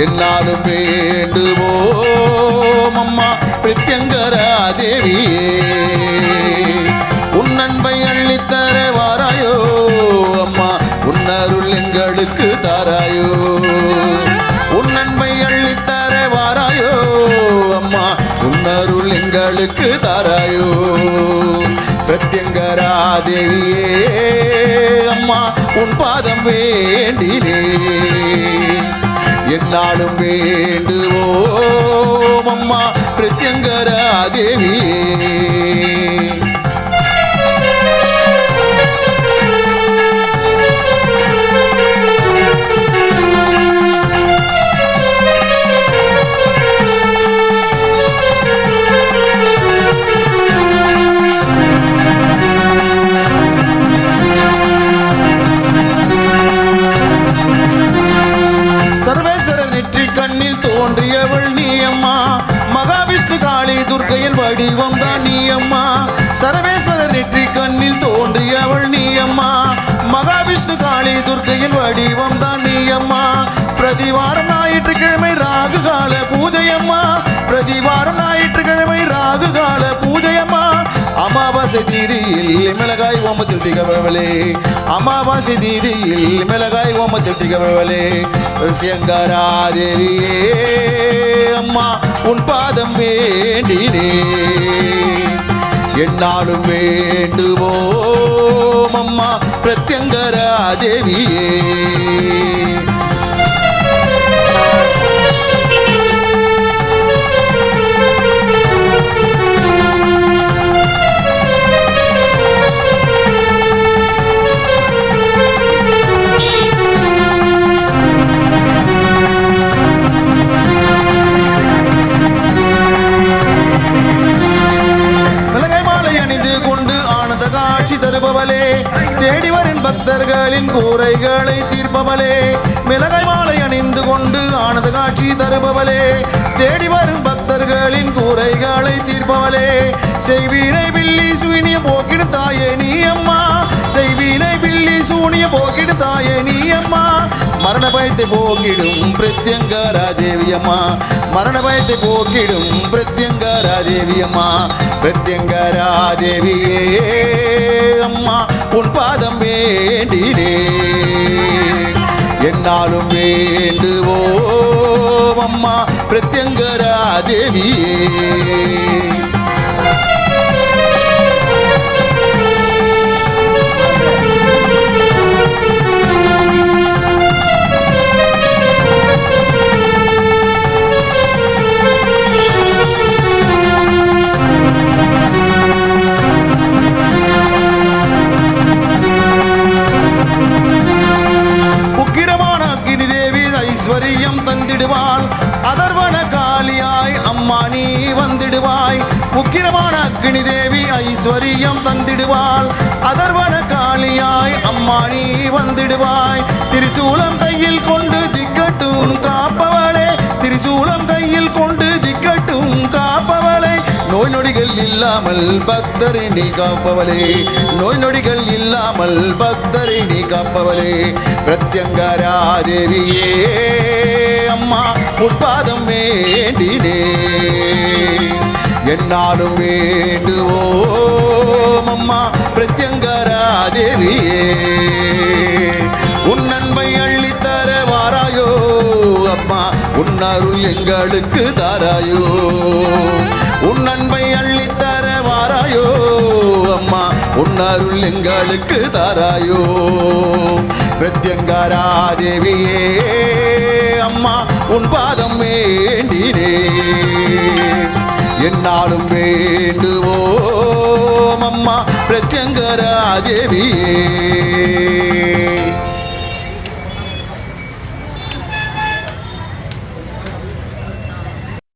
என்னாலும் வேண்டுவோம் அம்மா பிரத்யங்கரா தேவியே, உன் அன்பை அள்ளித்தர வாராயோ அம்மா, உன்னருள் எங்களுக்கு தாராயோ, உன் அன்பை அள்ளித்தர வாராயோ அம்மா, உன்னருள் எங்களுக்கு தாராயோ. பிரத்யங்கரா தேவியே அம்மா உன் பாதம் வேண்டினே, என்னாலும் வேண்டுவோம் அம்மா பிரத்யங்கரா தேவியே. சர்வேஸ்வரர் நெற்றி கண்ணில் தோன்றியவள் நீ அம்மா, மகாவிஷ்ணு காளி துர்க்கையின் வடிவம் தான் நீ அம்மா. சர்வேஸ்வரர் நெற்றி கண்ணில் தோன்றியவள் நீ அம்மா, மகாவிஷ்ணு காளி துர்க்கையின் வடிவம் தான் நீ அம்மா. பிரதிவாரம் ஞாயிற்றுக்கிழமை ராகு கால பூஜையம்மா, பிரதிவாரம் ஞாயிற்றுக்கிழமை ராகு கால பூஜையம்மா. அமாவாசை தீதியில் மிளகாய் ஓமத்தில் திகழ்வளே, அமாவாசை தீதியில் மிளகாய் ஓமத்தில் திகழ்வளே. பிரத்யங்கரா தேவியே அம்மா உன் பாதம் வேண்டினே, என்னாலும் வேண்டுவோம் அம்மா பிரத்யங்கரா தேவியே. காட்சி தருபவளே, தேடி வரும் பக்தர்களின் கூரைகளை தீர்ப்பவளே, மிளகாய் மாலை அணிந்து கொண்டு ஆனந்த காட்சி தருபவளே, தேடி வரும் பக்தர்களின் கூரைகளை தீர்ப்பவளே, செய்வீனை பில்லி சூனிய போக்கிடும் தாயே நீ அம்மா, செய்வீனை பில்லி சூனிய போக்கிடும் தாயே நீ அம்மா, மரண பயத்தை போக்கிடும் பிரத்யங்கரா தேவியம்மா, மரண பயத்தை போக்கிடும் பிரத்யங்கரா தேவியம்மா, பிரத்யங்கரா தேவியே அம்மா உன் பாதம் வேண்டினே, என்னாலும் வேண்டுவோம் அம்மா பிரத்யங்கரா தேவியே. ஐஸ்வரியம் தந்திடுவாள் அதர்வன காளியாய் அம்மா நீ வந்திடுவாய், உக்கிரமான அக்னி தேவி ஐஸ்வரியம் தந்திடுவாள் அதர்வன காளியாய் அம்மா நீ வந்திடுவாய், திரிசூலம் கையில் கொண்டு திக்கட்டும் காப்பவளே, திரிசூலம் கையில் கொண்டு திக்கட்டும் காப்பவளே, நோய் நொடிகள் இல்லாமல் பக்தரை நீ காப்பவளே, நோய் நொடிகள் இல்லாமல் பக்தரை நீ காப்பவளே, பிரத்யங்கரா தேவியே அம்மா உட்பாதம் வேண்டினே, என்னாலும் வேண்டுவோம் அம்மா பிரத்யங்கரா தேவியே. உன் அன்பை அள்ளித்தர வாராயோ அம்மா, உன் அருள் எங்களுக்கு தாராயோ, உன் அன்பை அள்ளித்தர வாராயோ அம்மா, உன் அருள் எங்களுக்கு தாராயோ, பிரத்யங்கரா தேவியே அம்மா உன் பாதம் வேண்டினே, என்னாலும் வேண்டுவோம் அம்மா பிரத்யங்கரா தேவியே.